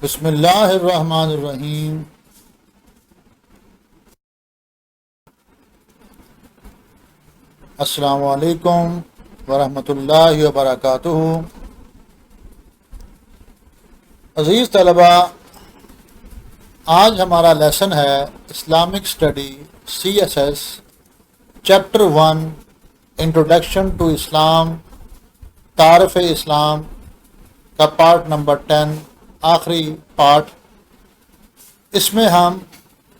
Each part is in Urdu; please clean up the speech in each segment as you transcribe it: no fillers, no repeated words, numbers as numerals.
بسم اللہ الرحمن الرحیم۔ السلام علیکم ورحمۃ اللہ وبرکاتہ۔ عزیز طلبہ، آج ہمارا لیسن ہے Islamic study CSS chapter 1 introduction to Islam, تعارف اسلام کا پارٹ نمبر 10، آخری پارٹ۔ اس میں ہم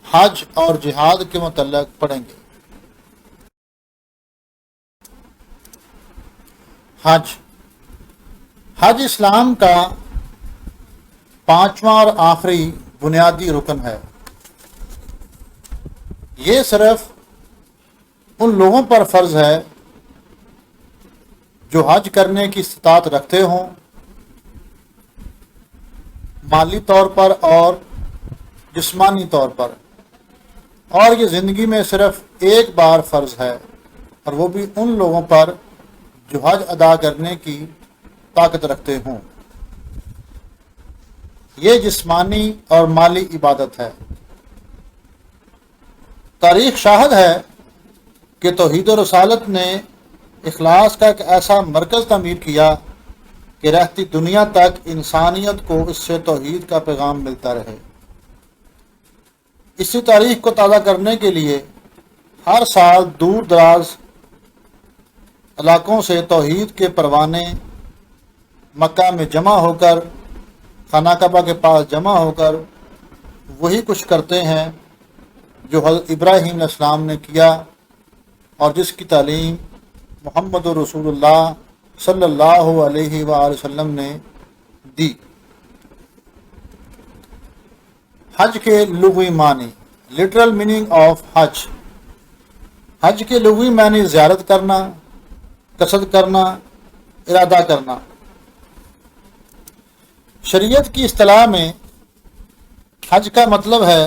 حج اور جہاد کے متعلق پڑھیں گے۔ حج اسلام کا پانچواں اور آخری بنیادی رکن ہے۔ یہ صرف ان لوگوں پر فرض ہے جو حج کرنے کی استطاعت رکھتے ہوں، مالی طور پر اور جسمانی طور پر، اور یہ زندگی میں صرف ایک بار فرض ہے، اور وہ بھی ان لوگوں پر جو حج ادا کرنے کی طاقت رکھتے ہوں۔ یہ جسمانی اور مالی عبادت ہے۔ تاریخ شاہد ہے کہ توحید و رسالت نے اخلاص کا ایک ایسا مرکز تعمیر کیا کہ رہتی دنیا تک انسانیت کو اس سے توحید کا پیغام ملتا رہے۔ اسی تاریخ کو تازہ کرنے کے لیے ہر سال دور دراز علاقوں سے توحید کے پروانے مکہ میں جمع ہو کر، خانہ کعبہ کے پاس جمع ہو کر وہی کچھ کرتے ہیں جو حضرت ابراہیم علیہ السلام نے کیا اور جس کی تعلیم محمد رسول اللہ صلی اللہ علیہ وآلہ وسلم نے دی۔ حج کے لغوی معنی، لٹرل میننگ آف حج۔ حج کے لغوی معنی زیارت کرنا، قصد کرنا، ارادہ کرنا۔ شریعت کی اصطلاح میں حج کا مطلب ہے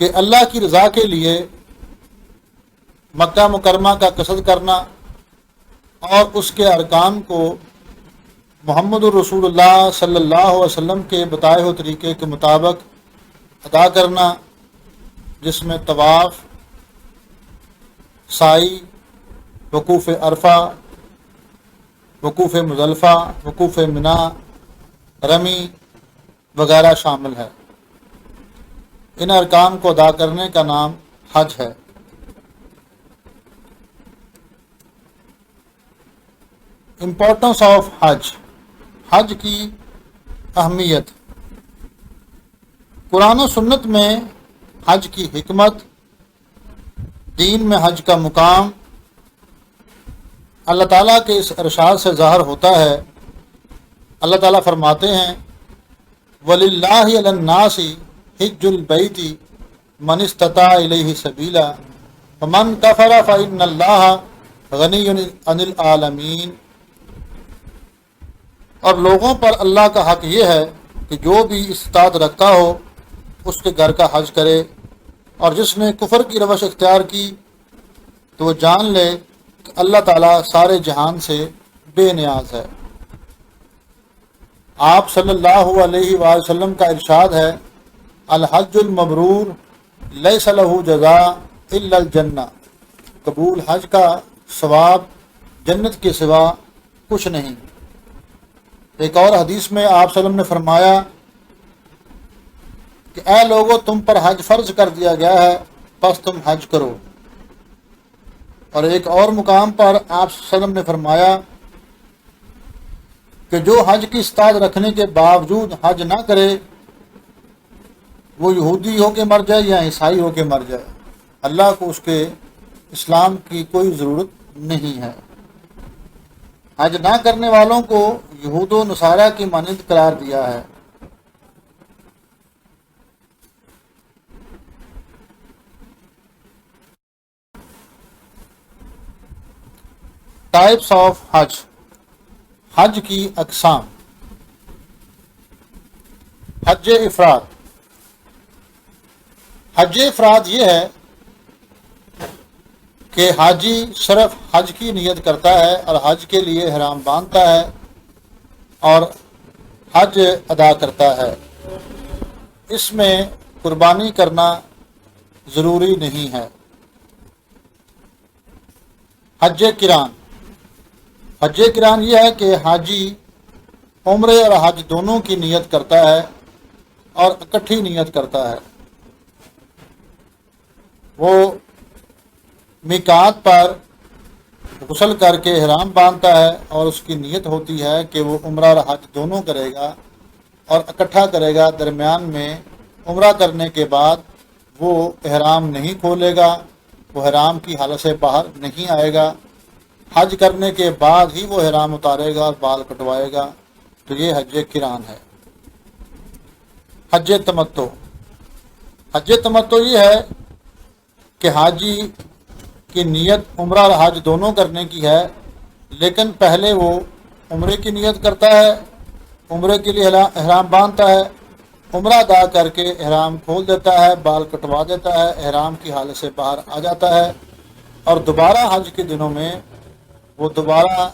کہ اللہ کی رضا کے لیے مکہ مکرمہ کا قصد کرنا اور اس کے ارکان کو محمد رسول اللہ صلی اللہ علیہ وسلم کے بتائے ہوئے طریقے کے مطابق ادا کرنا، جس میں طواف، سعی، وقوف عرفہ، وقوف مزدلفہ، وقوف منی، رمی وغیرہ شامل ہے۔ ان ارکان کو ادا کرنے کا نام حج ہے۔ امپورٹنس آف حج، حج کی اہمیت۔ قرآن و سنت میں حج کی حکمت، دین میں حج کا مقام اللہ تعالیٰ کے اس ارشاد سے ظاہر ہوتا ہے۔ اللہ تعالیٰ فرماتے ہیں وَلِلَّهِ عَلَى النَّاسِ حِجُّ الْبَيْتِ مَنِ اسْتَطَاعَ إِلَيْهِ سَبِيلًا وَمَنْ كَفَرَ فَإِنَّ اللَّهَ غَنِيٌّ عَنِ الْعَالَمِينَ۔ اور لوگوں پر اللہ کا حق یہ ہے کہ جو بھی استطاعت رکھتا ہو اس کے گھر کا حج کرے، اور جس نے کفر کی روش اختیار کی تو وہ جان لے کہ اللہ تعالیٰ سارے جہان سے بے نیاز ہے۔ آپ صلی اللہ علیہ وآلہ وسلم کا ارشاد ہے الحج المبرور لیس لہ جزاء الا الجنہ۔ قبول حج کا ثواب جنت کے سوا کچھ نہیں۔ ایک اور حدیث میں آپ صلی اللہ علیہ وسلم نے فرمایا کہ اے لوگو، تم پر حج فرض کر دیا گیا ہے، پس تم حج کرو۔ اور ایک اور مقام پر آپ صلی اللہ علیہ وسلم نے فرمایا کہ جو حج کی استطاعت رکھنے کے باوجود حج نہ کرے وہ یہودی ہو کے مر جائے یا عیسائی ہو کے مر جائے، اللہ کو اس کے اسلام کی کوئی ضرورت نہیں ہے۔ حج نہ کرنے والوں کو یہود و نصارہ کی مانند قرار دیا ہے۔ ٹائپس آف حج، حج کی اقسام۔ حج افراد۔ حج افراد یہ ہے کہ حاجی صرف حج کی نیت کرتا ہے اور حج کے لیے احرام باندھتا ہے، اور حج ادا کرتا ہے، اس میں قربانی کرنا ضروری نہیں ہے۔ حج کران، حج کران یہ ہے کہ حاجی عمرے اور حج دونوں کی نیت کرتا ہے اور اکٹھی نیت کرتا ہے۔ وہ میقات پر غسل کر کے احرام باندھتا ہے اور اس کی نیت ہوتی ہے کہ وہ عمرہ اور حج دونوں کرے گا اور اکٹھا کرے گا۔ درمیان میں عمرہ کرنے کے بعد وہ احرام نہیں کھولے گا، وہ احرام کی حالت سے باہر نہیں آئے گا۔ حج کرنے کے بعد ہی وہ احرام اتارے گا اور بال کٹوائے گا۔ تو یہ حج کران ہے۔ حج تمتع، حج تمتع یہ ہے کہ حاجی کی نیت عمرہ اور حج دونوں کرنے کی ہے، لیکن پہلے وہ عمرے کی نیت کرتا ہے، عمرے کے لیے احرام باندھتا ہے، عمرہ ادا کر کے احرام کھول دیتا ہے، بال کٹوا دیتا ہے، احرام کی حالت سے باہر آ جاتا ہے، اور دوبارہ حج کے دنوں میں وہ دوبارہ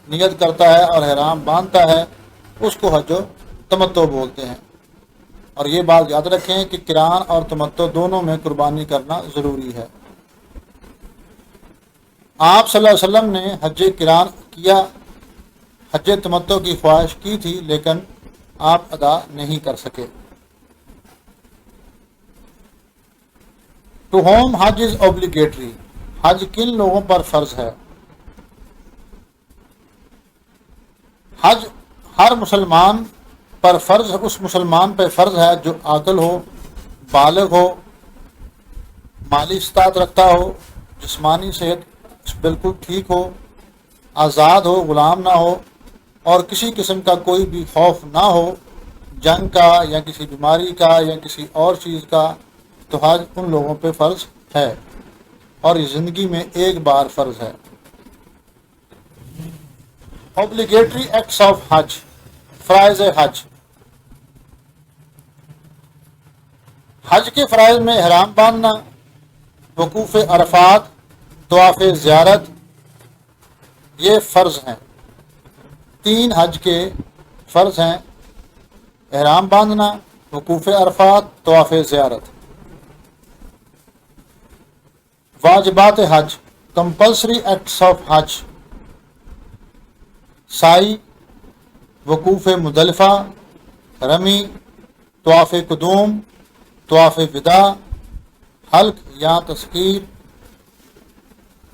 نیت کرتا ہے اور احرام باندھتا ہے۔ اس کو حج تمتع بولتے ہیں۔ اور یہ بات یاد رکھیں کہ قران اور تمتع دونوں میں قربانی کرنا ضروری ہے۔ آپ صلی اللہ علیہ وسلم نے حج قران کیا، حج تمتع کی خواہش کی تھی، لیکن آپ ادا نہیں کر سکے۔ To whom Hajj is obligatory, حج کن لوگوں پر فرض ہے؟ حج ہر مسلمان پر فرض، اس مسلمان پہ فرض ہے جو عاقل ہو، بالغ ہو، مالی استطاعت رکھتا ہو، جسمانی صحت بالکل ٹھیک ہو، آزاد ہو، غلام نہ ہو، اور کسی قسم کا کوئی بھی خوف نہ ہو، جنگ کا یا کسی بیماری کا یا کسی اور چیز کا، تو حج ان لوگوں پہ فرض ہے، اور یہ زندگی میں ایک بار فرض ہے۔ اوبلیگیٹری ایکٹس آف حج، فرائض حج۔ حج کے فرائض میں احرام باندھنا، وقوف عرفات، طواف زیارت، یہ فرض ہیں۔ 3 حج کے فرض ہیں: احرام باندھنا، وقوف عرفات، طواف زیارت۔ واجبات حج، کمپلسری ایکٹس آف حج: سعی، وقوف مزدلفہ، رمی، طواف قدوم، طواف وداع، حلق یا تسخیر،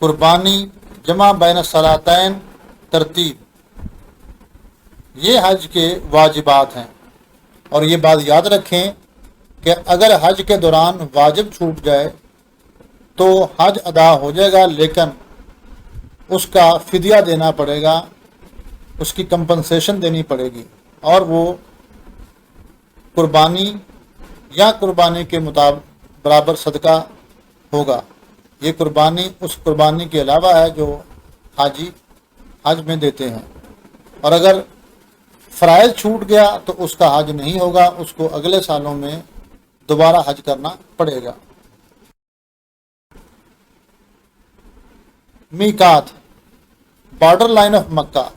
قربانی، جمع بین الصلاتین، ترتیب، یہ حج کے واجبات ہیں۔ اور یہ بات یاد رکھیں کہ اگر حج کے دوران واجب چھوٹ جائے تو حج ادا ہو جائے گا، لیکن اس کا فدیہ دینا پڑے گا، اس کی کمپنسیشن دینی پڑے گی، اور وہ قربانی یا قربانی کے مطابق برابر صدقہ ہوگا۔ یہ قربانی اس قربانی کے علاوہ ہے جو حاجی حج میں دیتے ہیں۔ اور اگر فرائض چھوٹ گیا تو اس کا حج نہیں ہوگا، اس کو اگلے سالوں میں دوبارہ حج کرنا پڑے گا۔ میقات، بارڈر لائن آف مکہ۔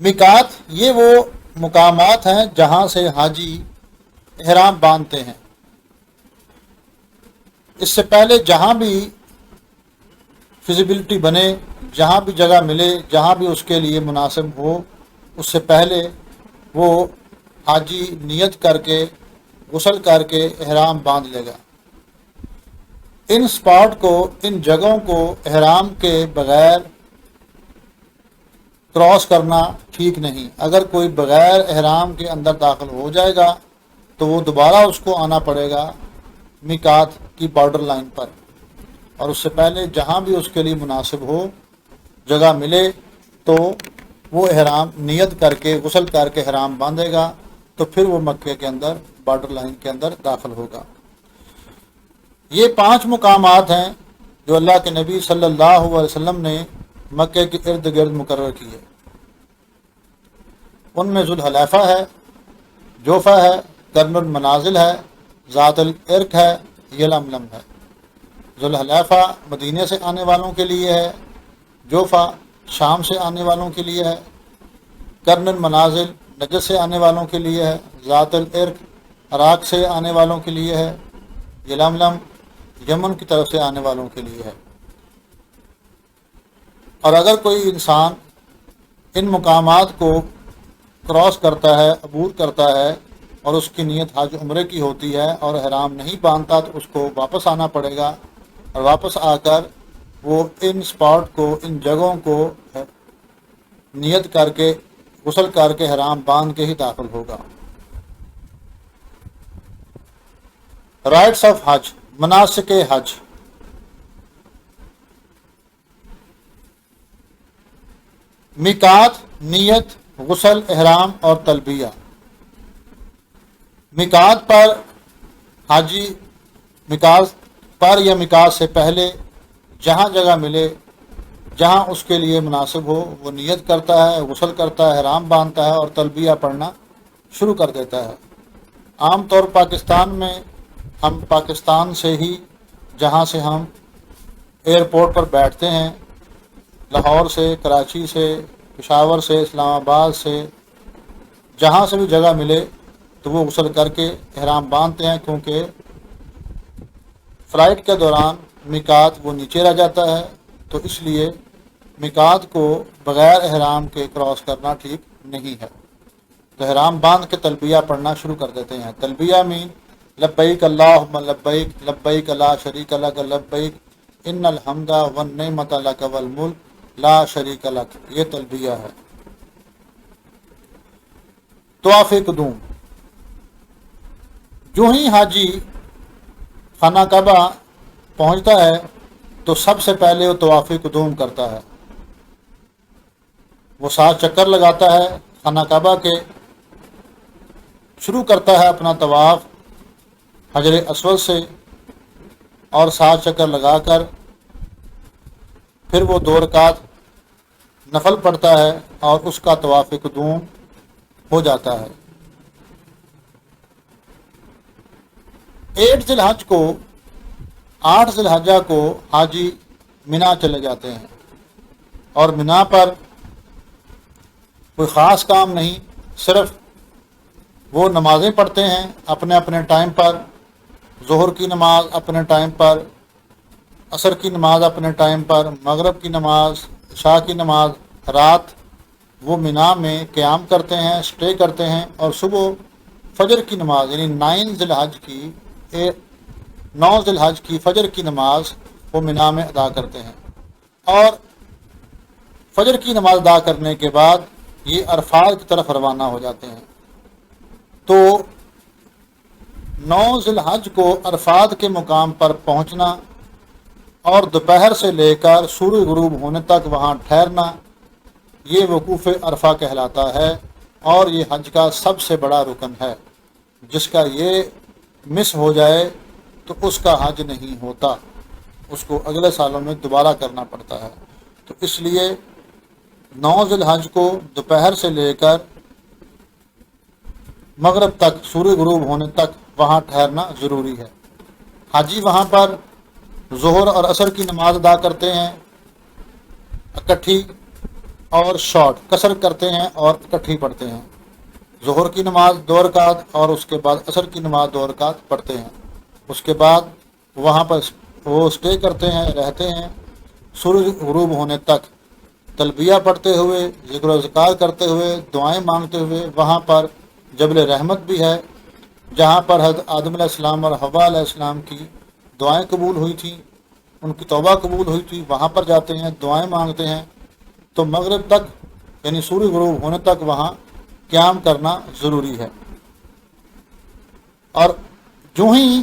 میقات یہ وہ مقامات ہیں جہاں سے حاجی احرام باندھتے ہیں۔ اس سے پہلے جہاں بھی فیزیبلٹی بنے، جہاں بھی جگہ ملے، جہاں بھی اس کے لیے مناسب ہو، اس سے پہلے وہ حاجی نیت کر کے غسل کر کے احرام باندھ لے گا۔ ان سپاٹ کو، ان جگہوں کو احرام کے بغیر کراس کرنا ٹھیک نہیں۔ اگر کوئی بغیر احرام کے اندر داخل ہو جائے گا تو وہ دوبارہ اس کو آنا پڑے گا میقات کی بارڈر لائن پر، اور اس سے پہلے جہاں بھی اس کے لیے مناسب ہو، جگہ ملے، تو وہ احرام نیت کر کے غسل کر کے احرام باندھے گا، تو پھر وہ مکے کے اندر بارڈر لائن کے اندر داخل ہوگا۔ یہ 5 مقامات ہیں جو اللہ کے نبی صلی اللہ علیہ وسلم نے مکے کے ارد گرد مقرر کیے۔ ان میں ذوالحلیفہ ہے، جوفہ ہے، قرن المنازل ہے، ذات العرق ہے، یلملم ہے۔ ذوالحلیفہ مدینے سے آنے والوں کے لیے ہے، جوفہ شام سے آنے والوں کے لیے ہے، قرن المنازل نجد سے آنے والوں کے لیے ہے، ذات العرق عراق سے آنے والوں کے لیے ہے، یلملم یمن کی طرف سے آنے والوں کے لیے ہے۔ اور اگر کوئی انسان ان مقامات کو کراس کرتا ہے، عبور کرتا ہے، اور اس کی نیت حج عمرے کی ہوتی ہے اور احرام نہیں باندھتا، تو اس کو واپس آنا پڑے گا، اور واپس آ کر وہ ان اسپاٹ کو، ان جگہوں کو نیت کر کے، غسل کر کے، احرام باندھ کے ہی داخل ہوگا۔ رائٹس آف حج، مناسک حج۔ میقات، نیت، غسل، احرام اور تلبیہ۔ میقات پر حاجی میقات پر یا میقات سے پہلے جہاں جگہ ملے، جہاں اس کے لیے مناسب ہو، وہ نیت کرتا ہے، غسل کرتا ہے، احرام باندھتا ہے اور تلبیہ پڑھنا شروع کر دیتا ہے۔ عام طور پاکستان میں ہم پاکستان سے ہی، جہاں سے ہم ایئرپورٹ پر بیٹھتے ہیں، لاہور سے، کراچی سے، پشاور سے، اسلام آباد سے، جہاں سے بھی جگہ ملے تو وہ غسل کر کے احرام باندھتے ہیں، کیونکہ فلائٹ کے دوران میقات وہ نیچے رہ جاتا ہے، تو اس لیے میقات کو بغیر احرام کے کراس کرنا ٹھیک نہیں ہے۔ تو احرام باندھ کے تلبیہ پڑھنا شروع کر دیتے ہیں۔ تلبیہ مین لبیک اللہم لبیک لبیک لا شریک لک لبیک ان الحمد والنعمت لک والملک لا شریک لک، یہ تلبیہ ہے۔ طواف قدوم، جو ہی حاجی خانہ کعبہ پہنچتا ہے تو سب سے پہلے وہ طواف قدوم کرتا ہے۔ وہ 7 چکر لگاتا ہے خانہ کعبہ کے، شروع کرتا ہے اپنا طواف حجر اسود سے، اور 7 چکر لگا کر پھر وہ 2 رکعت نفل پڑھتا ہے اور اس کا طواف قدوم ہو جاتا ہے۔ 8 ذی الحج کو، 8 ذی الحجہ کو حاجی منا چلے جاتے ہیں، اور منا پر کوئی خاص کام نہیں، صرف وہ نمازیں پڑھتے ہیں اپنے اپنے ٹائم پر۔ ظہر کی نماز اپنے ٹائم پر، عصر کی نماز اپنے ٹائم پر، مغرب کی نماز، عشاء کی نماز۔ رات وہ منا میں قیام کرتے ہیں، اسٹے کرتے ہیں، اور صبح فجر کی نماز یعنی 9 ذی الحج کی فجر کی نماز وہ منا میں ادا کرتے ہیں، اور فجر کی نماز ادا کرنے کے بعد یہ عرفات کی طرف روانہ ہو جاتے ہیں۔ تو 9 ذی الحج کو عرفات کے مقام پر پہنچنا اور دوپہر سے لے کر سورج غروب ہونے تک وہاں ٹھہرنا، یہ وقوف عرفہ کہلاتا ہے، اور یہ حج کا سب سے بڑا رکن ہے۔ جس کا یہ مس ہو جائے تو اس کا حج نہیں ہوتا، اس کو اگلے سالوں میں دوبارہ کرنا پڑتا ہے۔ تو اس لیے 9 ذی الحج کو دوپہر سے لے کر مغرب تک، سورج غروب ہونے تک وہاں ٹھہرنا ضروری ہے۔ حاجی وہاں پر ظہر اور عصر کی نماز ادا کرتے ہیں اکٹھی، اور شارٹ قصر کرتے ہیں اور اکٹھی پڑھتے ہیں۔ ظہر کی نماز 2 رکعت اور اس کے بعد عصر کی نماز 2 رکعت پڑھتے ہیں۔ اس کے بعد وہاں پر وہ اسٹے کرتے ہیں، رہتے ہیں سورج غروب ہونے تک، تلبیہ پڑھتے ہوئے، ذکر و اذکار کرتے ہوئے، دعائیں مانگتے ہوئے۔ وہاں پر جبل رحمت بھی ہے، جہاں پر حضرت آدم علیہ السلام اور حوا علیہ السلام کی دعائیں قبول ہوئی تھیں، ان کی توبہ قبول ہوئی تھی، وہاں پر جاتے ہیں، دعائیں مانگتے ہیں۔ تو مغرب تک یعنی سورج غروب ہونے تک وہاں قیام کرنا ضروری ہے، اور جو ہی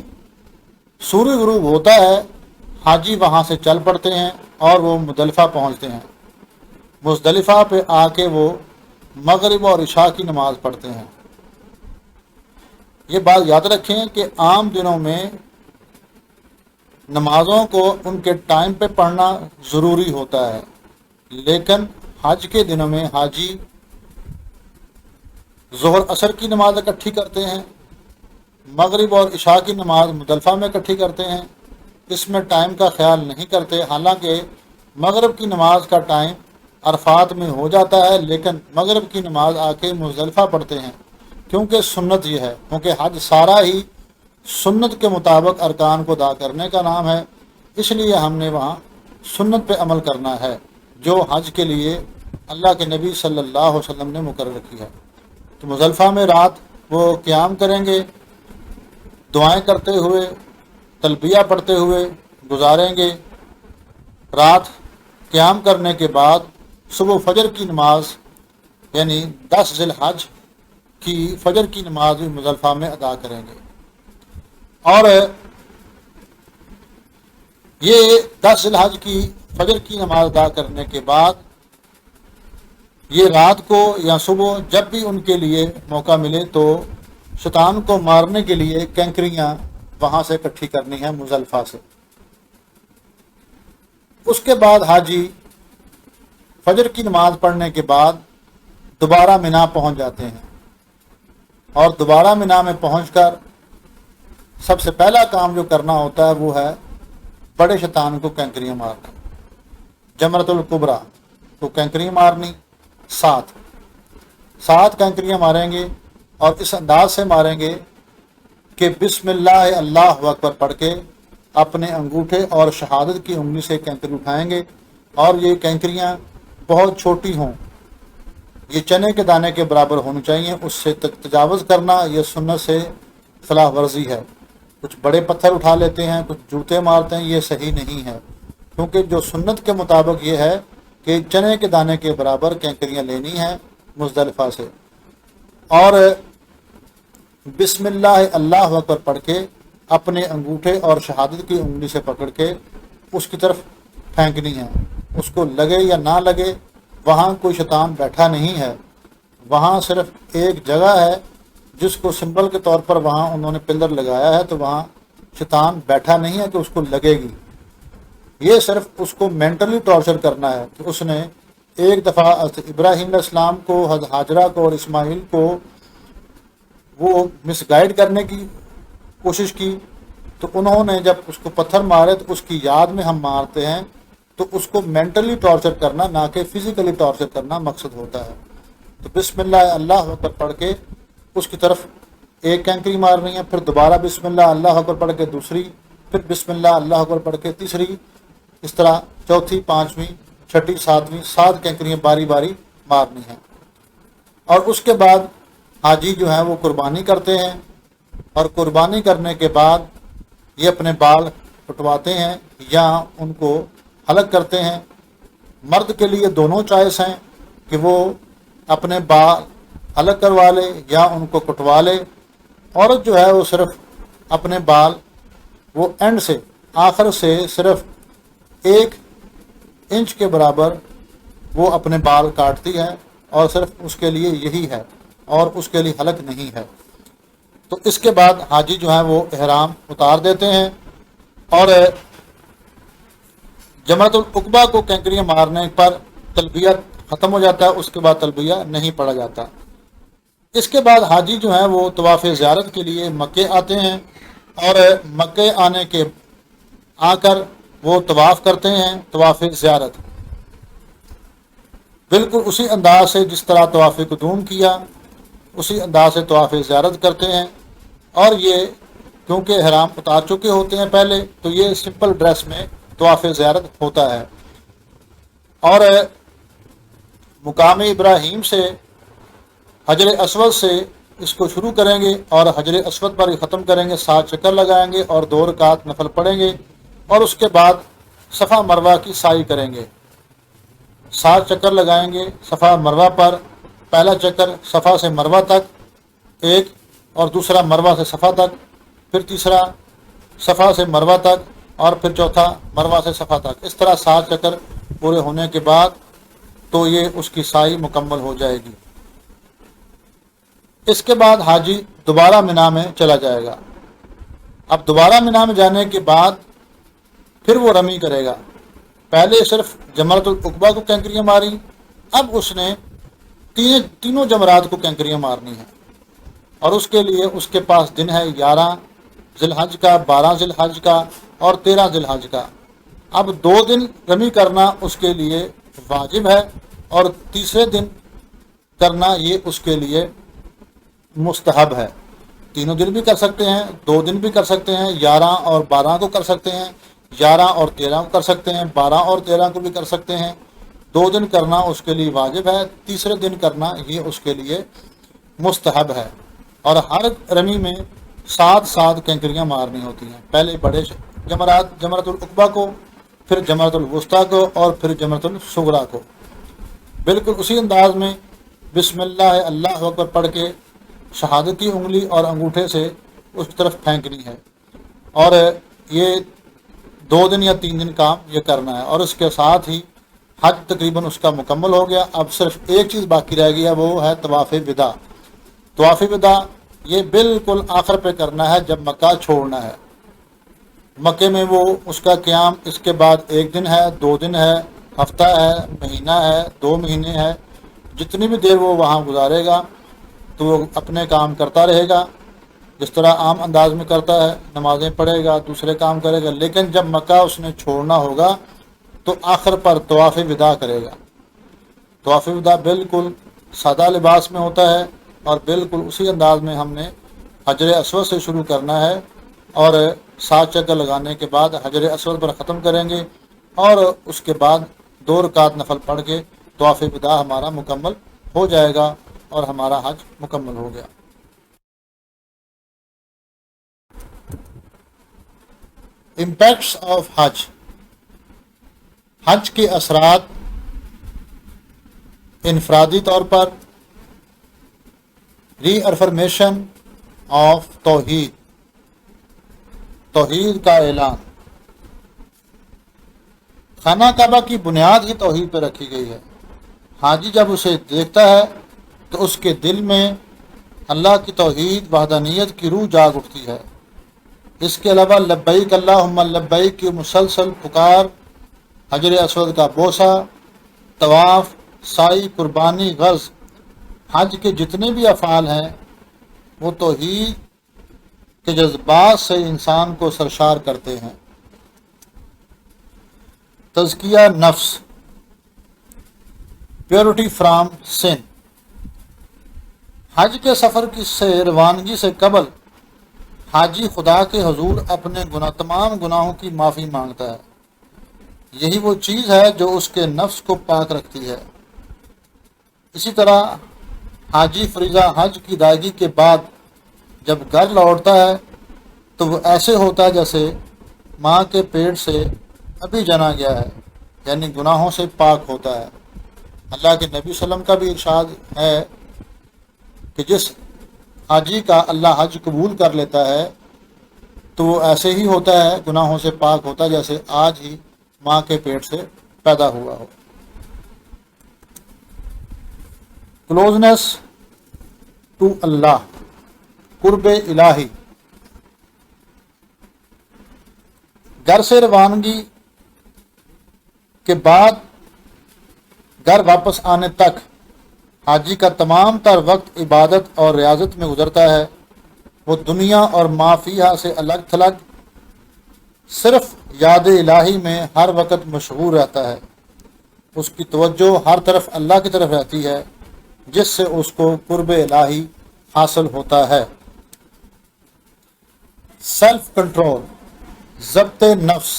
سورج غروب ہوتا ہے حاجی وہاں سے چل پڑتے ہیں اور وہ مزدلفہ پہنچتے ہیں۔ مزدلفہ پہ آ کے وہ مغرب اور عشاء کی نماز پڑھتے ہیں۔ یہ بات یاد رکھیں کہ عام دنوں میں نمازوں کو ان کے ٹائم پہ پڑھنا ضروری ہوتا ہے، لیکن حج کے دنوں میں حاجی ظہر عصر کی نماز اکٹھی کرتے ہیں، مغرب اور عشاء کی نماز مزدلفہ میں اکٹھی کرتے ہیں، اس میں ٹائم کا خیال نہیں کرتے، حالانکہ مغرب کی نماز کا ٹائم عرفات میں ہو جاتا ہے، لیکن مغرب کی نماز آ کے مزدلفہ پڑھتے ہیں، کیونکہ سنت یہ ہے، کیونکہ حج سارا ہی سنت کے مطابق ارکان کو ادا کرنے کا نام ہے، اس لیے ہم نے وہاں سنت پہ عمل کرنا ہے جو حج کے لیے اللہ کے نبی صلی اللہ علیہ وسلم نے مقرر کی ہے۔ تو مزدلفہ میں رات وہ قیام کریں گے، دعائیں کرتے ہوئے، تلبیہ پڑھتے ہوئے گزاریں گے۔ رات قیام کرنے کے بعد صبح فجر کی نماز یعنی 10 ذی الحج کی فجر کی نماز بھی مزدلفہ میں ادا کریں گے، اور یہ 10 ذی الحج کی فجر کی نماز ادا کرنے کے بعد یہ رات کو یا صبح جب بھی ان کے لیے موقع ملے تو شیطان کو مارنے کے لیے کینکریاں وہاں سے اکٹھی کرنی ہیں مزدلفہ سے۔ اس کے بعد حاجی فجر کی نماز پڑھنے کے بعد دوبارہ مینا پہنچ جاتے ہیں، اور دوبارہ مینا میں پہنچ کر سب سے پہلا کام جو کرنا ہوتا ہے وہ ہے بڑے شیطان کو کینکریاں مارنا، جمرۃ الکبریٰ کو کینکریاں مارنی، 7 کینکریاں ماریں گے، اور اس انداز سے ماریں گے کہ بسم اللہ اللہ اکبر پڑھ کے اپنے انگوٹھے اور شہادت کی انگلی سے کینکری اٹھائیں گے، اور یہ کینکریاں بہت چھوٹی ہوں، یہ چنے کے دانے کے برابر ہونی چاہیے، اس سے تجاوز کرنا یہ سنت سے خلاف ورزی ہے۔ کچھ بڑے پتھر اٹھا لیتے ہیں، کچھ جوتے مارتے ہیں، یہ صحیح نہیں ہے، کیونکہ جو سنت کے مطابق یہ ہے کہ چنے کے دانے کے برابر کینکریاں لینی ہیں مزدلفہ سے، اور بسم اللہ اللہ اکبر پڑھ کے اپنے انگوٹھے اور شہادت کی انگلی سے پکڑ کے اس کی طرف پھینکنی ہے، اس کو لگے یا نہ لگے، وہاں کوئی شیطان بیٹھا نہیں ہے، وہاں صرف ایک جگہ ہے جس کو سمبل کے طور پر وہاں انہوں نے پلر لگایا ہے، تو وہاں شیطان بیٹھا نہیں ہے کہ اس کو لگے گی، یہ صرف اس کو مینٹلی ٹارچر کرنا ہے کہ اس نے ایک دفعہ ابراہیم علیہ السلام کو، حضرت ہاجرہ کو اور اسماعیل کو وہ مس گائیڈ کرنے کی کوشش کی، تو انہوں نے جب اس کو پتھر مارے تو اس کی یاد میں ہم مارتے ہیں، تو اس کو مینٹلی ٹارچر کرنا نہ کہ فزیکلی ٹارچر کرنا مقصد ہوتا ہے۔ تو بسم اللہ اللہ اکبر پڑھ کے اس کی طرف ایک کینکری مارنی ہے، پھر دوبارہ بسم اللہ اللہ اکبر پڑھ کے دوسری، پھر بسم اللہ اللہ اکبر پڑھ کے تیسری، اس طرح چوتھی، پانچویں، چھٹی، ساتویں، 7 کینکریاں باری باری مارنی ہیں۔ اور اس کے بعد حاجی جو ہیں وہ قربانی کرتے ہیں، اور قربانی کرنے کے بعد یہ اپنے بال کٹواتے ہیں یا ان کو حلق کرتے ہیں۔ مرد کے لیے دونوں چوائس ہیں کہ وہ اپنے بال حلق کروا لے یا ان کو کٹوا لے، عورت جو ہے وہ صرف اپنے بال وہ اینڈ سے آخر سے صرف 1 انچ کے برابر وہ اپنے بال کاٹتی ہے، اور صرف اس کے لیے یہی ہے، اور اس کے لیے حلق نہیں ہے۔ تو اس کے بعد حاجی جو ہیں وہ احرام اتار دیتے ہیں، اور جمرۃ العقبہ کو کینکریاں مارنے پر تلبیہ ختم ہو جاتا ہے، اس کے بعد تلبیہ نہیں پڑھا جاتا۔ اس کے بعد حاجی جو ہیں وہ طواف زیارت کے لیے مکے آتے ہیں، اور مکے آ کر وہ طواف کرتے ہیں، طواف زیارت بالکل اسی انداز سے جس طرح طواف قدوم کیا، اسی انداز سے طواف زیارت کرتے ہیں، اور یہ کیونکہ احرام اتار چکے ہوتے ہیں پہلے، تو یہ سمپل ڈریس میں طواف زیارت ہوتا ہے، اور مقام ابراہیم سے حجر اسود سے اس کو شروع کریں گے، اور حجر اسود پر ختم کریں گے، 7 چکر لگائیں گے اور 2 رکعت نفل پڑھیں گے، اور اس کے بعد صفا مروہ کی سعی کریں گے، 7 چکر لگائیں گے صفا مروہ پر، پہلا چکر صفا سے مروہ تک ایک، اور دوسرا مروہ سے صفا تک، پھر تیسرا صفا سے مروہ تک، اور پھر چوتھا مروہ سے صفا تک، اس طرح 7 چکر پورے ہونے کے بعد تو یہ اس کی سعی مکمل ہو جائے گی۔ اس کے بعد حاجی دوبارہ مینا میں چلا جائے گا۔ اب دوبارہ مینا میں جانے کے بعد پھر وہ رمی کرے گا، پہلے صرف جمرۃ العقبہ کو کینکریاں ماری، اب اس نے تینوں جمرات کو کینکریاں مارنی ہیں، اور اس کے لیے اس کے پاس دن ہے 11 ذی الحج کا، 12 ذی الحج کا اور 13 ذی الحج کا۔ اب 2 دن رمی کرنا اس کے لیے واجب ہے، اور تیسرے دن کرنا یہ اس کے لیے مستحب ہے۔ تینوں دن بھی کر سکتے ہیں، 2 دن بھی کر سکتے ہیں، 11 اور 12 کو کر سکتے ہیں، 11 اور 13 کو کر سکتے ہیں، 12 اور 13 کو بھی کر سکتے ہیں۔ 2 دن کرنا اس کے لیے واجب ہے، تیسرے دن کرنا یہ اس کے لیے مستحب ہے۔ اور ہر رمی میں 7 کینکریاں مارنی ہوتی ہیں، پہلے بڑے جمرۃ العقبہ کو، پھر جمرۃ الوسطیٰ کو، اور پھر جمرۃ الصغریٰ کو۔ بالکل اسی انداز میں بسم اللہ اللہ اکبر پڑھ کے شہادت کی انگلی اور انگوٹھے سے اس طرف پھینکنی ہے، اور یہ 2 دن یا 3 دن کام یہ کرنا ہے، اور اس کے ساتھ ہی حج تقریباً اس کا مکمل ہو گیا۔ اب صرف ایک چیز باقی رہ گیا، وہ ہے طواف وداع۔ طواف وداع یہ بالکل آخر پہ کرنا ہے جب مکہ چھوڑنا ہے۔ مکے میں وہ اس کا قیام اس کے بعد 1 دن ہے، 2 دن ہے، ہفتہ ہے، مہینہ ہے، 2 مہینے ہے، جتنی بھی دیر وہ وہاں گزارے گا تو وہ اپنے کام کرتا رہے گا جس طرح عام انداز میں کرتا ہے، نمازیں پڑھے گا، دوسرے کام کرے گا، لیکن جب مکہ اس نے چھوڑنا ہوگا تو آخر پر طواف وداع کرے گا۔ طواف وداع بالکل سادہ لباس میں ہوتا ہے، اور بالکل اسی انداز میں ہم نے حجر اسود سے شروع کرنا ہے، اور 7 چکر لگانے کے بعد حجر اسود پر ختم کریں گے، اور اس کے بعد 2 رکعت نفل پڑھ کے طواف وداع ہمارا مکمل ہو جائے گا، اور ہمارا حج مکمل ہو گیا۔ امپیکٹس آف حج۔ حج کے اثرات انفرادی طور پر ری افرمیشن آف توحید، توحید کا اعلان۔ خانہ کعبہ کی بنیاد ہی توحید پہ رکھی گئی ہے۔ حاجی جب اسے دیکھتا ہے تو اس کے دل میں اللہ کی توحید وحدانیت کی روح جاگ اٹھتی ہے۔ اس کے علاوہ لبیک اللہم لبیک کی مسلسل پکار، حجر اسود کا بوسہ، طواف، سعی، قربانی، غرض، حج کے جتنے بھی افعال ہیں وہ توحید کے جذبات سے انسان کو سرشار کرتے ہیں۔ تزکیہ نفس، پیورٹی فرام سن۔ حج کے سفر کی سے روانگی سے قبل حاجی خدا کے حضور اپنے تمام گناہوں کی معافی مانگتا ہے۔ یہی وہ چیز ہے جو اس کے نفس کو پاک رکھتی ہے۔ اسی طرح حاجی فریضہ حج کی ادائیگی کے بعد جب گھر لوٹتا ہے تو وہ ایسے ہوتا ہے جیسے ماں کے پیٹ سے ابھی جنا گیا ہے، یعنی گناہوں سے پاک ہوتا ہے۔ اللہ کے نبی صلی اللہ علیہ وسلم کا بھی ارشاد ہے کہ جس حاجی کا اللہ حج قبول کر لیتا ہے تو وہ ایسے ہی ہوتا ہے، گناہوں سے پاک ہوتا ہے جیسے آج ہی ماں کے پیٹ سے پیدا ہوا ہو۔ کلوزنس ٹو اللہ، قرب الہی۔ گھر سے روانگی کے بعد گھر واپس آنے تک حاجی کا تمام تر وقت عبادت اور ریاضت میں گزرتا ہے۔ وہ دنیا اور ما فیہا سے الگ تھلگ صرف یاد الہی میں ہر وقت مشغول رہتا ہے۔ اس کی توجہ ہر طرف اللہ کی طرف رہتی ہے، جس سے اس کو قرب الہی حاصل ہوتا ہے۔ سیلف کنٹرول، ضبط نفس۔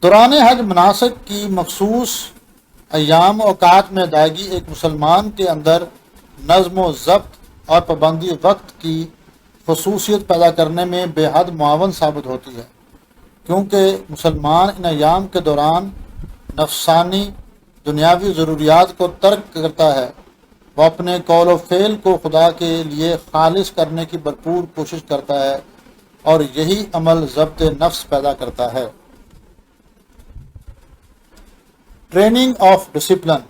دوران حج مناسک کی مخصوص ایام و اوقات میں ادائیگی ایک مسلمان کے اندر نظم و ضبط اور پابندی وقت کی خصوصیت پیدا کرنے میں بے حد معاون ثابت ہوتی ہے، کیونکہ مسلمان ان ایام کے دوران نفسانی دنیاوی ضروریات کو ترک کرتا ہے۔ وہ اپنے قول و فعل کو خدا کے لیے خالص کرنے کی بھرپور کوشش کرتا ہے، اور یہی عمل ضبط نفس پیدا کرتا ہے۔ ٹریننگ آف ڈسپلن،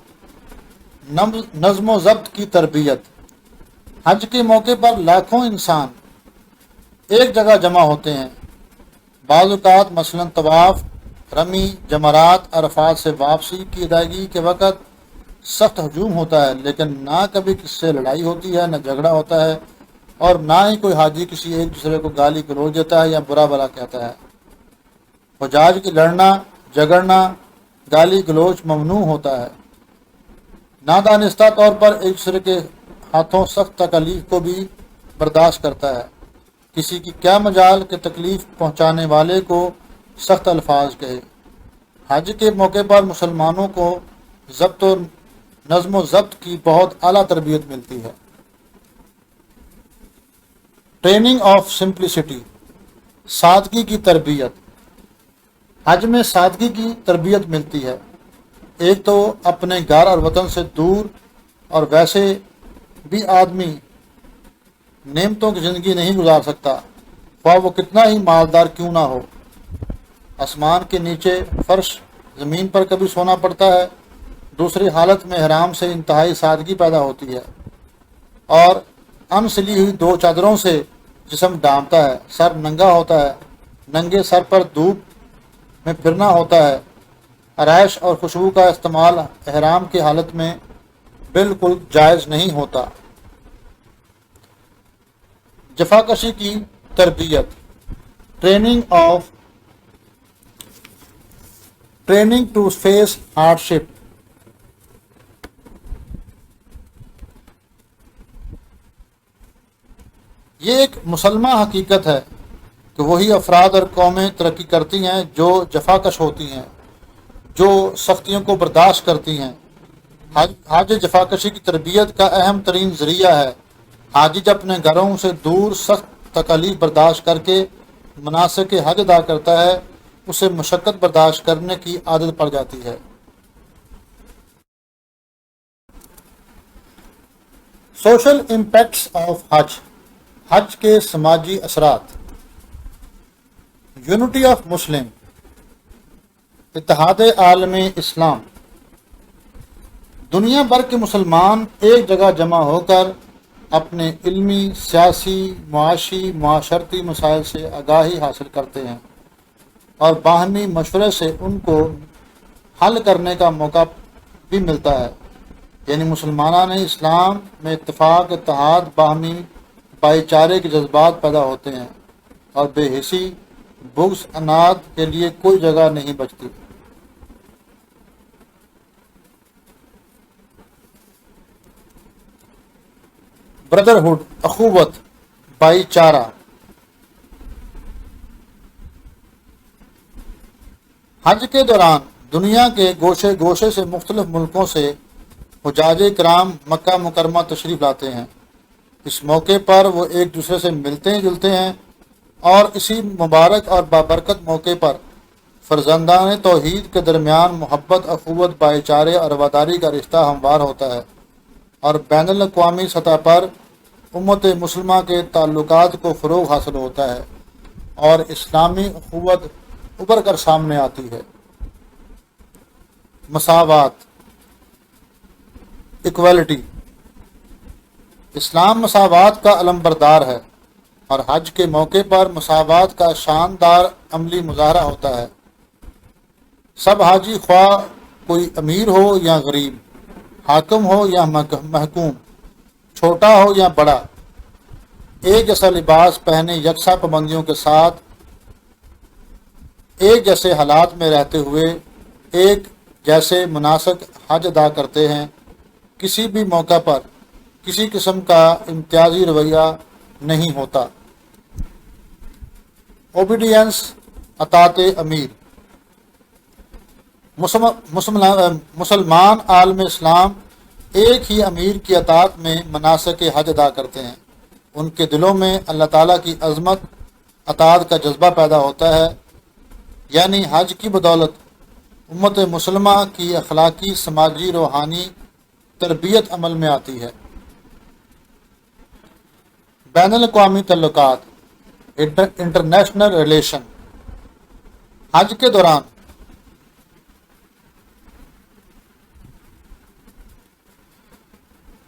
نظم و ضبط کی تربیت۔ حج کے موقع پر لاکھوں انسان ایک جگہ جمع ہوتے ہیں۔ بعض اوقات مثلا طواف، رمی، جمرات، عرفات سے واپسی کی ادائیگی کے وقت سخت ہجوم ہوتا ہے، لیکن نہ کبھی کسی سے لڑائی ہوتی ہے، نہ جھگڑا ہوتا ہے، اور نہ ہی کوئی حاجی کسی ایک دوسرے کو گالی گلوچ دیتا ہے یا برا بھلا کہتا ہے۔ حجاج کی لڑنا، جھگڑنا گالی گلوچ ممنوع ہوتا ہے۔ نادانستہ طور پر ایک دوسرے کے ہاتھوں سخت تکلیف کو بھی برداشت کرتا ہے۔ کسی کی کیا مجال کہ تکلیف پہنچانے والے کو سخت الفاظ کہے۔ حج کے موقع پر مسلمانوں کو ضبط و نظم و ضبط کی بہت اعلیٰ تربیت ملتی ہے۔ ٹریننگ آف سمپلسٹی، سادگی کی تربیت۔ حج میں سادگی کی تربیت ملتی ہے۔ ایک تو اپنے گھر اور وطن سے دور، اور ویسے بھی آدمی نعمتوں کی زندگی نہیں گزار سکتا، خواہ وہ کتنا ہی مالدار کیوں نہ ہو۔ آسمان کے نیچے فرش زمین پر کبھی سونا پڑتا ہے، دوسری حالت میں احرام سے انتہائی سادگی پیدا ہوتی ہے، اور ان سلی ہوئی دو چادروں سے جسم ڈھانپتا ہے، سر ننگا ہوتا ہے، ننگے سر پر دھوپ میں پھرنا ہوتا ہے۔ آرائش اور خوشبو کا استعمال احرام کی حالت میں بالکل جائز نہیں ہوتا۔ جفاکشی کی تربیت، ٹریننگ ٹو فیس ہارڈ شپ۔ یہ ایک مسلمہ حقیقت ہے کہ وہی افراد اور قومیں ترقی کرتی ہیں جو جفاکش ہوتی ہیں، جو سختیوں کو برداشت کرتی ہیں۔ حج جفاکشی کی تربیت کا اہم ترین ذریعہ ہے۔ حاجی جب اپنے گھروں سے دور سخت تکالیف برداشت کر کے مناسک حج ادا کرتا ہے، اسے مشقت برداشت کرنے کی عادت پڑ جاتی ہے۔ سوشل امپیکٹس آف حج، حج کے سماجی اثرات۔ یونٹی آف مسلم، اتحاد عالم اسلام۔ دنیا بھر کے مسلمان ایک جگہ جمع ہو کر اپنے علمی، سیاسی، معاشی، معاشرتی مسائل سے آگاہی حاصل کرتے ہیں، اور باہمی مشورے سے ان کو حل کرنے کا موقع بھی ملتا ہے۔ یعنی مسلمانان اسلام میں اتفاق، اتحاد، باہمی بھائی چارے کے جذبات پیدا ہوتے ہیں، اور بے حسی، بغض، اناد کے لیے کوئی جگہ نہیں بچتی۔ بردرہڈ، اخوت، بھائی چارہ۔ حج کے دوران دنیا کے گوشے گوشے سے مختلف ملکوں سے حجاج کرام مکہ مکرمہ تشریف لاتے ہیں۔ اس موقع پر وہ ایک دوسرے سے ملتے جلتے ہیں، اور اسی مبارک اور بابرکت موقع پر فرزندان توحید کے درمیان محبت، اخوت، بھائی چارے اور رواداری کا رشتہ ہموار ہوتا ہے، اور بین الاقوامی سطح پر امت مسلمہ کے تعلقات کو فروغ حاصل ہوتا ہے، اور اسلامی اخوت ابھر کر سامنے آتی ہے۔ مساوات، ایکویلٹی۔ اسلام مساوات کا علم بردار ہے، اور حج کے موقع پر مساوات کا شاندار عملی مظاہرہ ہوتا ہے۔ سب حاجی، خواہ کوئی امیر ہو یا غریب، حاکم ہو یا محکوم، چھوٹا ہو یا بڑا، ایک جیسا لباس پہنے یکساں پابندیوں کے ساتھ ایک جیسے حالات میں رہتے ہوئے ایک جیسے مناسک حج ادا کرتے ہیں۔ کسی بھی موقع پر کسی قسم کا امتیازی رویہ نہیں ہوتا۔ اوبیڈینس، اطاعت امیر۔ مسلمان عالم اسلام ایک ہی امیر کی اطاعت میں مناسک حج ادا کرتے ہیں۔ ان کے دلوں میں اللہ تعالیٰ کی عظمت، اطاعت کا جذبہ پیدا ہوتا ہے، یعنی حج کی بدولت امت مسلمہ کی اخلاقی، سماجی، روحانی تربیت عمل میں آتی ہے۔ بین الاقوامی تعلقات، انٹرنیشنل ریلیشن۔ حج کے دوران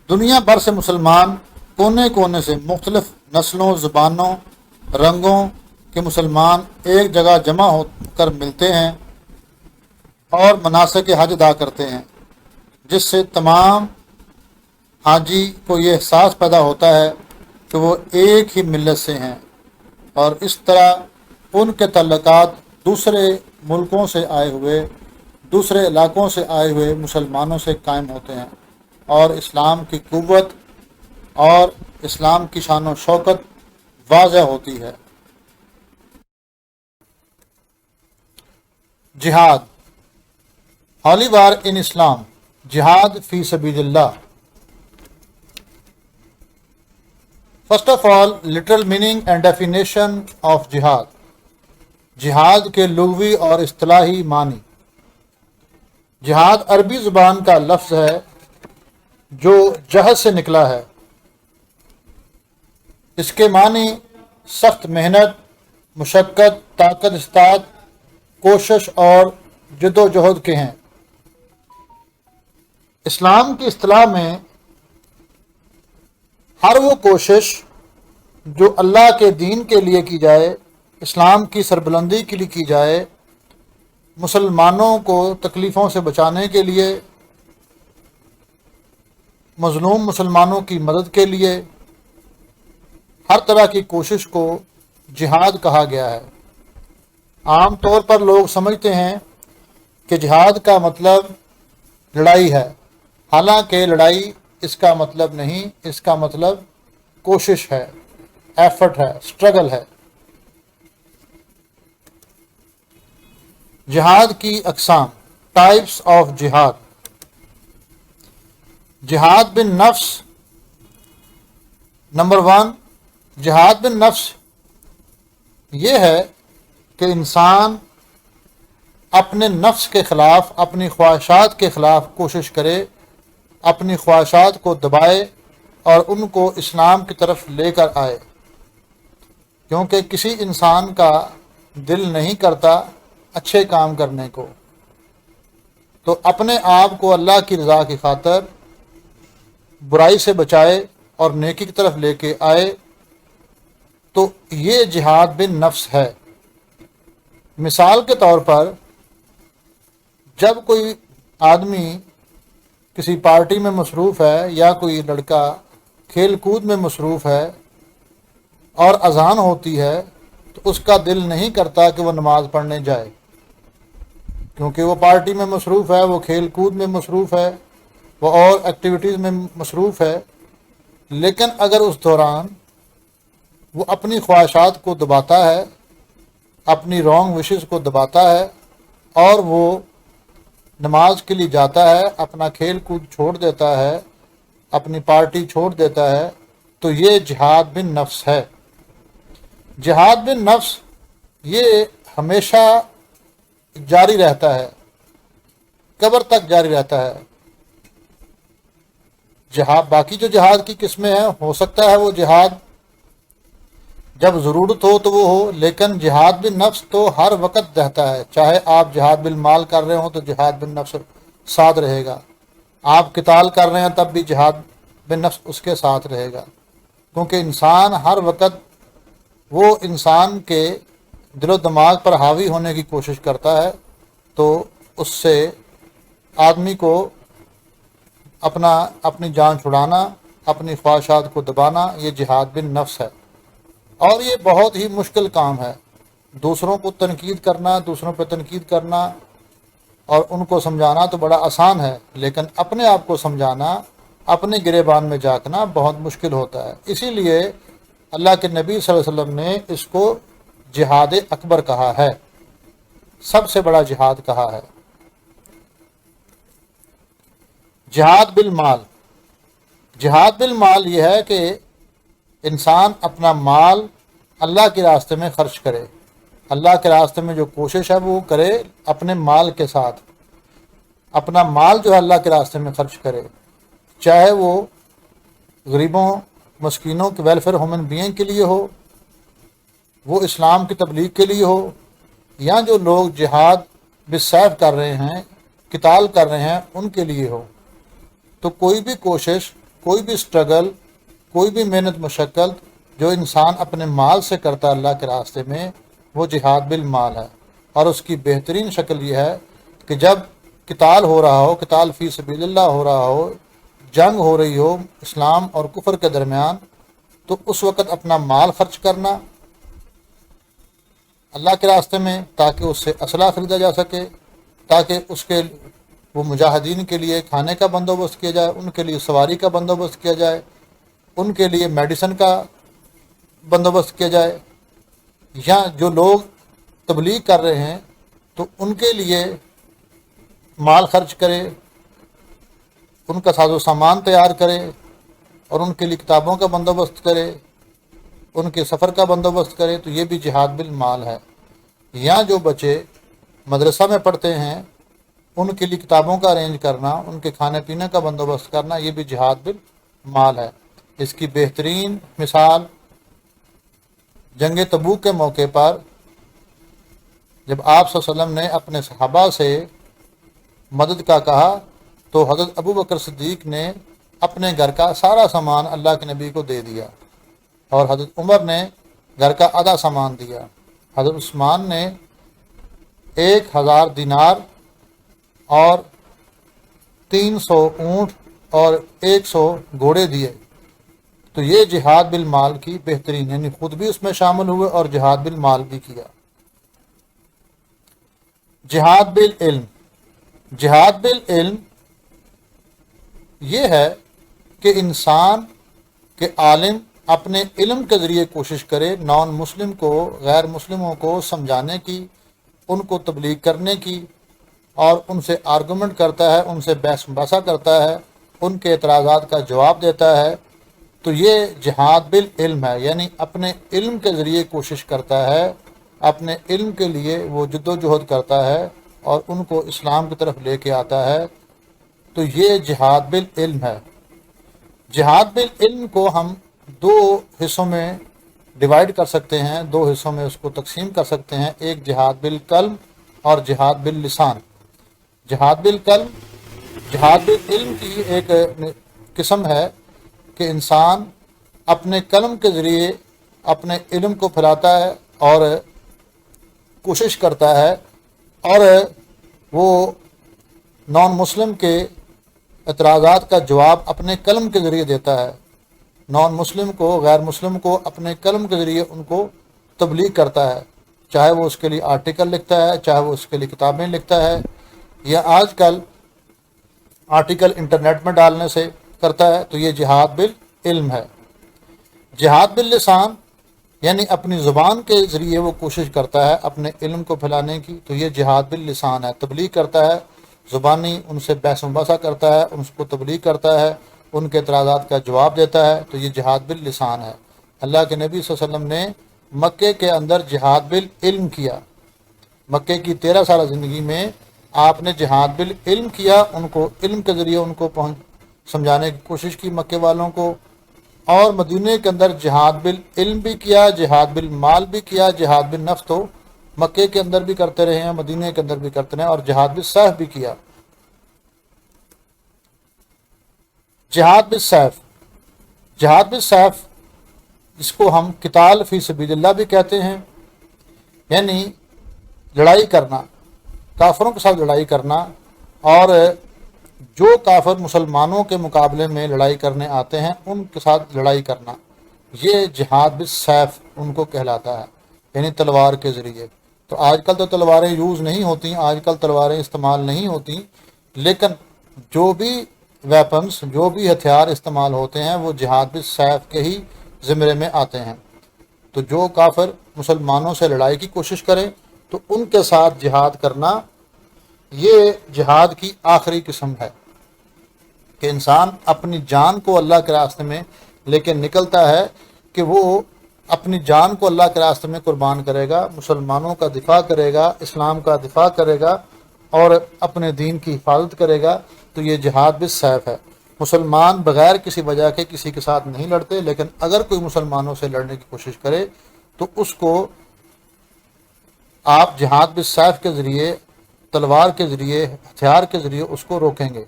دنیا بھر سے مسلمان کونے کونے سے مختلف نسلوں، زبانوں، رنگوں کے مسلمان ایک جگہ جمع ہو کر ملتے ہیں اور مناسک حج ادا کرتے ہیں، جس سے تمام حاجی کو یہ احساس پیدا ہوتا ہے کہ وہ ایک ہی ملت سے ہیں، اور اس طرح ان کے تعلقات دوسرے ملکوں سے آئے ہوئے دوسرے علاقوں سے آئے ہوئے مسلمانوں سے قائم ہوتے ہیں اور اسلام کی قوت اور اسلام کی شان و شوکت واضح ہوتی ہے۔ جہاد، ہولی وار ان اسلام، جہاد فی سبیل اللہ۔ First of all, literal meaning and definition of jihad. جہاد کے لغوی اور اصطلاحی معنی۔ جہاد عربی زبان کا لفظ ہے جو جہد سے نکلا ہے۔ اس کے معنی سخت محنت، مشقت، طاقت استعداد، کوشش اور جد و جہد کے ہیں۔ اسلام کی اصطلاح میں ہر وہ کوشش جو اللہ کے دین کے لیے کی جائے، اسلام کی سربلندی کے لیے کی جائے، مسلمانوں کو تکلیفوں سے بچانے کے لیے، مظلوم مسلمانوں کی مدد کے لیے، ہر طرح کی کوشش کو جہاد کہا گیا ہے۔ عام طور پر لوگ سمجھتے ہیں کہ جہاد کا مطلب لڑائی ہے، حالانکہ لڑائی اس کا مطلب نہیں، اس کا مطلب کوشش ہے، ایفرٹ ہے، سٹرگل ہے۔ جہاد کی اقسام، ٹائپس آف جہاد۔ جہاد بن نفس۔ نمبر 1، جہاد بن نفس یہ ہے کہ انسان اپنے نفس کے خلاف، اپنی خواہشات کے خلاف کوشش کرے، اپنی خواہشات کو دبائے اور ان کو اسلام کی طرف لے کر آئے، کیونکہ کسی انسان کا دل نہیں کرتا اچھے کام کرنے کو، تو اپنے آپ کو اللہ کی رضا کی خاطر برائی سے بچائے اور نیکی کی طرف لے کے آئے، تو یہ جہاد بن نفس ہے۔ مثال کے طور پر، جب کوئی آدمی کسی پارٹی میں مصروف ہے یا کوئی لڑکا کھیل کود میں مصروف ہے اور اذان ہوتی ہے تو اس کا دل نہیں کرتا کہ وہ نماز پڑھنے جائے، کیونکہ وہ پارٹی میں مصروف ہے، وہ کھیل کود میں مصروف ہے، وہ اور ایکٹیویٹیز میں مصروف ہے۔ لیکن اگر اس دوران وہ اپنی خواہشات کو دباتا ہے، اپنی رانگ وشز کو دباتا ہے اور وہ نماز کے لیے جاتا ہے، اپنا کھیل کود چھوڑ دیتا ہے، اپنی پارٹی چھوڑ دیتا ہے، تو یہ جہاد بن نفس ہے۔ جہاد بن نفس یہ ہمیشہ جاری رہتا ہے، قبر تک جاری رہتا ہے۔ جہاد، باقی جو جہاد کی قسمیں ہیں، ہو سکتا ہے وہ جہاد جب ضرورت ہو تو وہ ہو، لیکن جہاد بن نفس تو ہر وقت رہتا ہے۔ چاہے آپ جہاد بالمال کر رہے ہوں تو جہاد بن نفس ساتھ رہے گا، آپ قتال کر رہے ہیں تب بھی جہاد بن نفس اس کے ساتھ رہے گا، کیونکہ انسان ہر وقت وہ انسان کے دل و دماغ پر حاوی ہونے کی کوشش کرتا ہے، تو اس سے آدمی کو اپنی جان چھڑانا، اپنی خواہشات کو دبانا، یہ جہاد بن نفس ہے۔ اور یہ بہت ہی مشکل کام ہے۔ دوسروں کو تنقید کرنا، دوسروں پہ تنقید کرنا اور ان کو سمجھانا تو بڑا آسان ہے، لیکن اپنے آپ کو سمجھانا، اپنے گریبان میں جھانکنا بہت مشکل ہوتا ہے۔ اسی لیے اللہ کے نبی صلی اللہ علیہ وسلم نے اس کو جہاد اکبر کہا ہے، سب سے بڑا جہاد کہا ہے۔ جہاد بالمال۔ جہاد بالمال یہ ہے کہ انسان اپنا مال اللہ کے راستے میں خرچ کرے، اللہ کے راستے میں جو کوشش ہے وہ کرے، اپنے مال کے ساتھ اپنا مال جو ہے اللہ کے راستے میں خرچ کرے، چاہے وہ غریبوں مسکینوں کے ویلفیئر ہیومن بینگ کے لیے ہو، وہ اسلام کی تبلیغ کے لیے ہو، یا جو لوگ جہاد بالسیف کر رہے ہیں، قتال کر رہے ہیں، ان کے لیے ہو۔ تو کوئی بھی کوشش، کوئی بھی سٹرگل، کوئی بھی محنت مشقت جو انسان اپنے مال سے کرتا ہے اللہ کے راستے میں، وہ جہاد بالمال ہے۔ اور اس کی بہترین شکل یہ ہے کہ جب قتال ہو رہا ہو، قتال فی سبیل اللہ ہو رہا ہو، جنگ ہو رہی ہو اسلام اور کفر کے درمیان، تو اس وقت اپنا مال خرچ کرنا اللہ کے راستے میں، تاکہ اس سے اسلحہ خریدا جا سکے، تاکہ اس کے وہ مجاہدین کے لیے کھانے کا بندوبست کیا جائے، ان کے لیے سواری کا بندوبست کیا جائے، ان کے لیے میڈیسن کا بندوبست کیا جائے، یا جو لوگ تبلیغ کر رہے ہیں تو ان کے لیے مال خرچ کرے، ان کا ساز و سامان تیار کرے اور ان کے لیے کتابوں کا بندوبست کرے، ان کے سفر کا بندوبست کرے، تو یہ بھی جہاد بالمال ہے۔ یا جو بچے مدرسہ میں پڑھتے ہیں ان کے لیے کتابوں کا ارینج کرنا، ان کے کھانے پینے کا بندوبست کرنا، یہ بھی جہاد بالمال ہے۔ اس کی بہترین مثال جنگ تبوک کے موقع پر جب آپ صلی اللہ علیہ وسلم نے اپنے صحابہ سے مدد کا کہا تو حضرت ابو بکر صدیق نے اپنے گھر کا سارا سامان اللہ کے نبی کو دے دیا، اور حضرت عمر نے گھر کا آدھا سامان دیا، حضرت عثمان نے 1000 دینار اور 300 اونٹ اور 100 گھوڑے دیے۔ تو یہ جہاد بالمال کی بہترین، یعنی خود بھی اس میں شامل ہوئے اور جہاد بالمال بھی کیا۔ جہاد بالعلم، جہاد بالعلم یہ ہے کہ انسان کے عالم اپنے علم کے ذریعے کوشش کرے نان مسلم کو، غیر مسلموں کو سمجھانے کی، ان کو تبلیغ کرنے کی، اور ان سے آرگومنٹ کرتا ہے، ان سے بحث مباحثہ کرتا ہے، ان کے اعتراضات کا جواب دیتا ہے۔ تو یہ جہاد بالعلم ہے، یعنی اپنے علم کے ذریعے کوشش کرتا ہے، اپنے علم کے لیے وہ جد و جہد کرتا ہے اور ان کو اسلام کی طرف لے کے آتا ہے۔ تو یہ جہاد بالعلم ہے۔ جہاد بالعلم کو ہم 2 حصوں میں ڈیوائیڈ کر سکتے ہیں، 2 حصوں میں اس کو تقسیم کر سکتے ہیں، ایک جہاد بالقلم اور جہاد باللسان۔ جہاد بالقلم، جہاد بالعلم کی ایک قسم ہے کہ انسان اپنے قلم کے ذریعے اپنے علم کو پھیلاتا ہے اور کوشش کرتا ہے، اور وہ نان مسلم کے اعتراضات کا جواب اپنے قلم کے ذریعے دیتا ہے، نان مسلم کو، غیر مسلم کو اپنے قلم کے ذریعے ان کو تبلیغ کرتا ہے، چاہے وہ اس کے لیے آرٹیکل لکھتا ہے، چاہے وہ اس کے لیے کتابیں لکھتا ہے، یا آج کل آرٹیکل انٹرنیٹ میں ڈالنے سے کرتا ہے۔ تو یہ جہاد بالعلم ہے۔ جہاد باللسان یعنی اپنی زبان کے ذریعے وہ کوشش کرتا ہے اپنے علم کو پھیلانے کی، تو یہ جہاد باللسان ہے۔ تبلیغ کرتا ہے، زبانی ان سے بحث مباحثہ کرتا ہے، ان کو تبلیغ کرتا ہے، ان کے اعتراضات کا جواب دیتا ہے، تو یہ جہاد باللسان ہے۔ اللہ کے نبی صلی اللہ علیہ وسلم نے مکے کے اندر جہاد بالعلم کیا۔ مکے کی 13 سالہ زندگی میں آپ نے جہاد بالعلم کیا، ان کو علم کے ذریعے ان کو سمجھانے کی کوشش کی مکے والوں کو، اور مدینے کے اندر جہاد بالعلم بھی کیا، جہاد بالمال بھی کیا، جہاد بالنفس تو مکے کے اندر بھی کرتے رہے ہیں، مدینے کے اندر بھی کرتے رہے ہیں، اور جہاد بالسیف بھی کیا۔ جہاد بالسیف، جہاد بالسیف جس کو ہم قتال فی سبیل اللہ بھی کہتے ہیں، یعنی لڑائی کرنا، کافروں کے ساتھ لڑائی کرنا، اور جو کافر مسلمانوں کے مقابلے میں لڑائی کرنے آتے ہیں ان کے ساتھ لڑائی کرنا، یہ جہاد بالسیف ان کو کہلاتا ہے، یعنی تلوار کے ذریعے۔ تو آج کل تو تلواریں یوز نہیں ہوتی، آج کل تلواریں استعمال نہیں ہوتی، لیکن جو بھی ویپنز، جو بھی ہتھیار استعمال ہوتے ہیں وہ جہاد بالسیف کے ہی زمرے میں آتے ہیں۔ تو جو کافر مسلمانوں سے لڑائی کی کوشش کریں تو ان کے ساتھ جہاد کرنا، یہ جہاد کی آخری قسم ہے کہ انسان اپنی جان کو اللہ کے راستے میں لے کے نکلتا ہے، کہ وہ اپنی جان کو اللہ کے راستے میں قربان کرے گا، مسلمانوں کا دفاع کرے گا، اسلام کا دفاع کرے گا اور اپنے دین کی حفاظت کرے گا، تو یہ جہاد بالسیف ہے۔ مسلمان بغیر کسی وجہ کے کسی کے ساتھ نہیں لڑتے، لیکن اگر کوئی مسلمانوں سے لڑنے کی کوشش کرے تو اس کو آپ جہاد بالسیف کے ذریعے، تلوار کے ذریعے، ہتھیار کے ذریعے اس کو روکیں گے،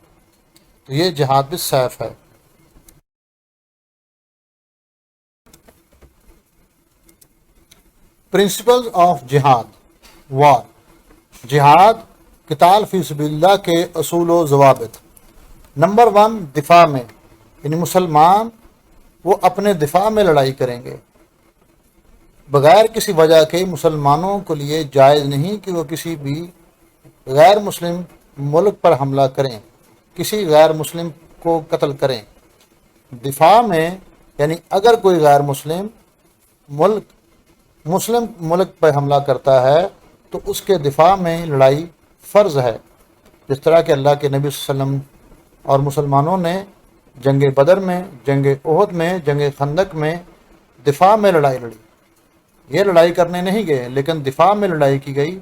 تو یہ جہاد بالسیف ہے۔ پرنسپلز آف جہاد وار، جہاد قتال فی سبیل اللہ کے اصول و ضوابط۔ نمبر 1، دفاع میں، یعنی مسلمان وہ اپنے دفاع میں لڑائی کریں گے، بغیر کسی وجہ کے مسلمانوں کے لیے جائز نہیں کہ وہ کسی بھی غیر مسلم ملک پر حملہ کریں، کسی غیر مسلم کو قتل کریں، دفاع میں یعنی اگر کوئی غیر مسلم ملک پر حملہ کرتا ہے تو اس کے دفاع میں لڑائی فرض ہے، جس طرح کہ اللہ کے نبی صلی اللہ علیہ وسلم اور مسلمانوں نے جنگ بدر میں، جنگ احد میں، جنگ خندق میں دفاع میں لڑائی لڑی۔ یہ لڑائی کرنے نہیں گئے لیکن دفاع میں لڑائی کی گئی۔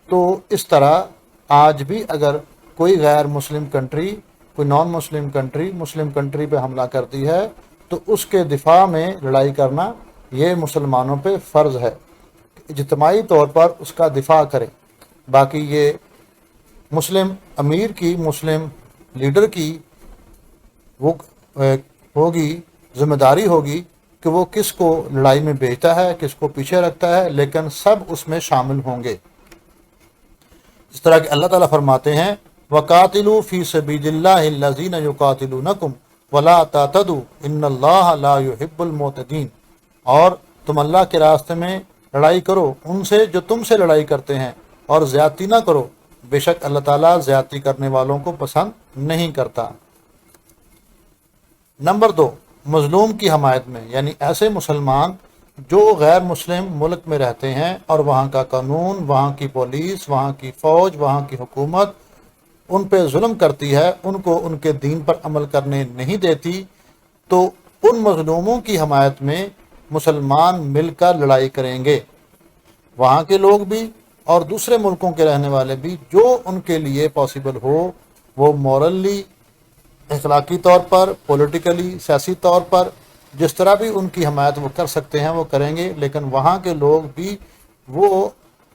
تو اس طرح آج بھی اگر کوئی غیر مسلم کنٹری، کوئی نان مسلم کنٹری مسلم کنٹری پہ حملہ کرتی ہے تو اس کے دفاع میں لڑائی کرنا یہ مسلمانوں پہ فرض ہے، اجتماعی طور پر اس کا دفاع کریں۔ باقی یہ مسلم امیر کی، مسلم لیڈر کی وہ ہوگی، ذمہ داری ہوگی کہ وہ کس کو لڑائی میں بھیجتا ہے، کس کو پیچھے رکھتا ہے، لیکن سب اس میں شامل ہوں گے۔ اس طرح کہ اللہ تعالیٰ فرماتے ہیں وَقَاتِلُوا فِي سَبِيلِ اللَّهِ الَّذِينَ يُقَاتِلُونَكُمْ وَلَا تَعْتَدُوا إِنَّ اللَّهَ لَا يُحِبُّ الْمُعْتَدِينَ، اور تم اللہ کے راستے میں لڑائی کرو ان سے جو تم سے لڑائی کرتے ہیں، اور زیادتی نہ کرو، بے شک اللہ تعالیٰ زیادتی کرنے والوں کو پسند نہیں کرتا۔ نمبر 2، مظلوم کی حمایت میں، یعنی ایسے مسلمان جو غیر مسلم ملک میں رہتے ہیں اور وہاں کا قانون، وہاں کی پولیس، وہاں کی فوج، وہاں کی حکومت ان پہ ظلم کرتی ہے، ان کو ان کے دین پر عمل کرنے نہیں دیتی، تو ان مظلوموں کی حمایت میں مسلمان مل کر لڑائی کریں گے، وہاں کے لوگ بھی اور دوسرے ملکوں کے رہنے والے بھی، جو ان کے لیے پاسبل ہو، وہ مورلی، اخلاقی طور پر، پولیٹیکلی، سیاسی طور پر جس طرح بھی ان کی حمایت وہ کر سکتے ہیں وہ کریں گے، لیکن وہاں کے لوگ بھی وہ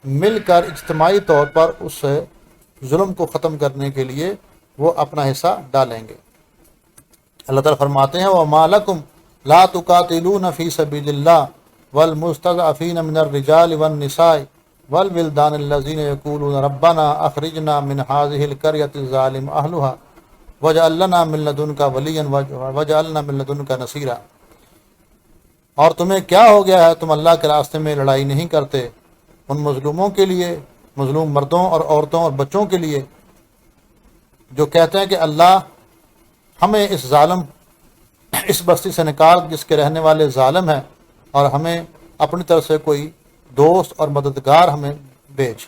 مل کر اجتماعی طور پر اس ظلم کو ختم کرنے کے لیے وہ اپنا حصہ ڈالیں گے۔ اللہ تعالیٰ فرماتے ہیں وَمَا لَكُمْ لَا تُقَاتِلُونَ فِي سَبِيلِ اللَّهِ وَالْمُسْتَضْعَفِينَ مِنَ الرِّجَالِ وَالنِّسَاءِ وَالْوِلْدَانِ الَّذِينَ يَقُولُونَ رَبَّنَا أَخْرِجْنَا مِنْ هَٰذِهِ الْقَرْيَةِ الظَّالِمِ أَهْلُهَا وَاجْعَل لَّنَا مِن لَّدُنكَ وَلِيًّا وَاجْعَل لَّنَا مِن لَّدُنكَ نَصِيرًا، اور تمہیں کیا ہو گیا ہے، تم اللہ کے راستے میں لڑائی نہیں کرتے ان مظلوموں کے لیے، مظلوم مردوں اور عورتوں اور بچوں کے لیے جو کہتے ہیں کہ اللہ ہمیں اس بستی سے نکال جس کے رہنے والے ظالم ہیں، اور ہمیں اپنی طرف سے کوئی دوست اور مددگار ہمیں بھیج۔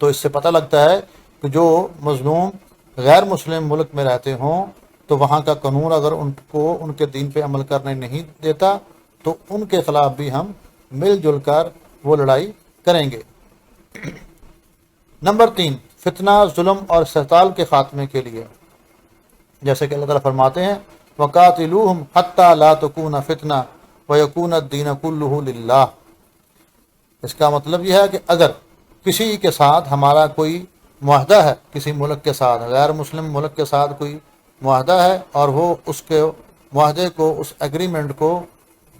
تو اس سے پتہ لگتا ہے کہ جو مظلوم غیر مسلم ملک میں رہتے ہوں تو وہاں کا قانون اگر ان کو ان کے دین پہ عمل کرنے نہیں دیتا تو ان کے خلاف بھی ہم مل جل کر وہ لڑائی کریں گے۔ نمبر 3، فتنہ، ظلم اور استحصال کے خاتمے کے لیے، جیسے کہ اللہ تعالیٰ فرماتے ہیں وَقَاتِلُوهُمْ حَتَّى لَا تَكُونَ فِتْنَةٌ وَيَكُونَ الدِّينُ كُلُّهُ لِلَّهِ۔ اس کا مطلب یہ ہے کہ اگر کسی کے ساتھ ہمارا کوئی معاہدہ ہے، کسی ملک کے ساتھ، غیر مسلم ملک کے ساتھ کوئی معاہدہ ہے، اور وہ اس کے معاہدے کو، اس ایگریمنٹ کو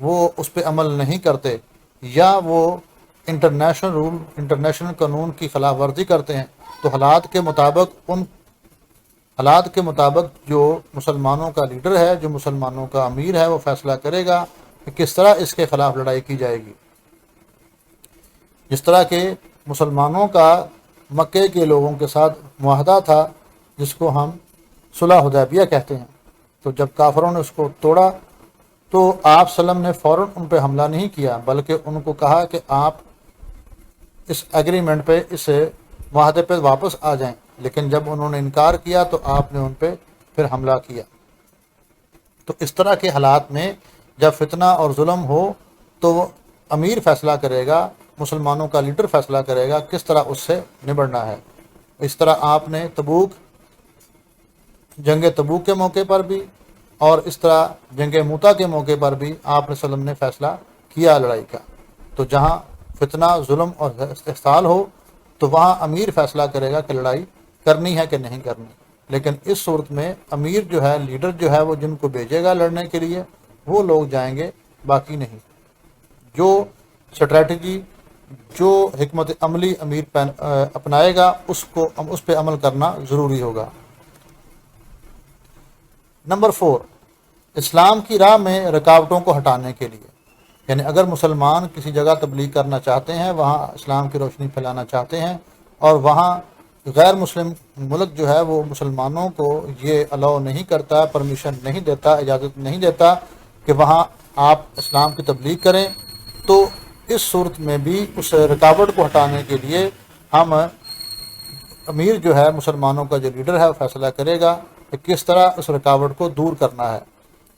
وہ اس پہ عمل نہیں کرتے، یا وہ انٹرنیشنل رول، انٹرنیشنل قانون کی خلاف ورزی کرتے ہیں، تو حالات کے مطابق جو مسلمانوں کا لیڈر ہے، جو مسلمانوں کا امیر ہے، وہ فیصلہ کرے گا کہ کس طرح اس کے خلاف لڑائی کی جائے گی۔ جس طرح کہ مسلمانوں کا مکے کے لوگوں کے ساتھ معاہدہ تھا جس کو ہم صلح حدیبیہ کہتے ہیں، تو جب کافروں نے اس کو توڑا تو آپ صلی اللہ علیہ وسلم نے فوراً ان پہ حملہ نہیں کیا، بلکہ ان کو کہا کہ آپ اس ایگریمنٹ پہ، اس معاہدے پہ واپس آ جائیں، لیکن جب انہوں نے انکار کیا تو آپ نے ان پہ پھر حملہ کیا۔ تو اس طرح کے حالات میں جب فتنہ اور ظلم ہو تو امیر فیصلہ کرے گا، مسلمانوں کا لیڈر فیصلہ کرے گا کس طرح اس سے نبڑنا ہے۔ اس طرح آپ نے جنگ تبوک کے موقع پر بھی، اور اس طرح جنگ موتا کے موقع پر بھی آپ نے صلی اللہ علیہ وسلم نے فیصلہ کیا لڑائی کا۔ تو جہاں فتنہ، ظلم اور استحصال ہو تو وہاں امیر فیصلہ کرے گا کہ لڑائی کرنی ہے کہ نہیں کرنی، لیکن اس صورت میں امیر جو ہے، لیڈر جو ہے، وہ جن کو بھیجے گا لڑنے کے لیے وہ لوگ جائیں گے، باقی نہیں۔ جو اسٹریٹجی، جو حکمت عملی امیر اپنائے گا اس پہ عمل کرنا ضروری ہوگا۔ نمبر 4، اسلام کی راہ میں رکاوٹوں کو ہٹانے کے لیے، یعنی اگر مسلمان کسی جگہ تبلیغ کرنا چاہتے ہیں، وہاں اسلام کی روشنی پھیلانا چاہتے ہیں، اور وہاں غیر مسلم ملک جو ہے وہ مسلمانوں کو یہ الاؤ نہیں کرتا، پرمیشن نہیں دیتا، اجازت نہیں دیتا کہ وہاں آپ اسلام کی تبلیغ کریں، تو اس صورت میں بھی اس رکاوٹ کو ہٹانے کے لیے ہم امیر جو ہے مسلمانوں کا جو لیڈر ہے وہ فیصلہ کرے گا کہ کس طرح اس رکاوٹ کو دور کرنا ہے،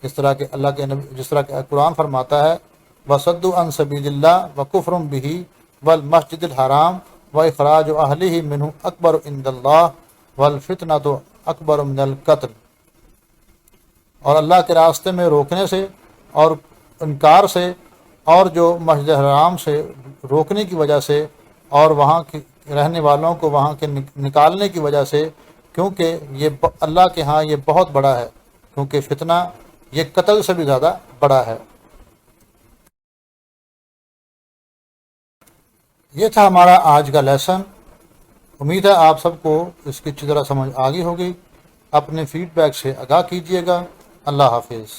جس طرح کہ اللہ کے نبی، جس طرح کہ قرآن فرماتا ہے وَصَدُّوا عَن سَبِيلِ اللَّهِ وَكُفْرٌ بِهِ وَالْمَسْجِدِ الْحَرَامِ وَإِخْرَاجُ أَهْلِهِ مِنْهُ أَكْبَرُ عِندَ اللَّهِ وَالْفِتْنَةُ أَكْبَرُ مِنَ الْقَتْلِ، اور اللہ کے راستے میں روکنے سے اور انکار سے اور جو مسجد حرام سے روکنے کی وجہ سے اور وہاں کی رہنے والوں کو وہاں کے نکالنے کی وجہ سے، کیونکہ یہ اللہ کے ہاں یہ بہت بڑا ہے، کیونکہ فتنہ یہ قتل سے بھی زیادہ بڑا ہے۔ یہ تھا ہمارا آج کا لیسن۔ امید ہے آپ سب کو اس کی اچھی طرح سمجھ آ گئی ہوگی۔ اپنے فیڈ بیک سے آگاہ کیجیے گا۔ اللہ حافظ۔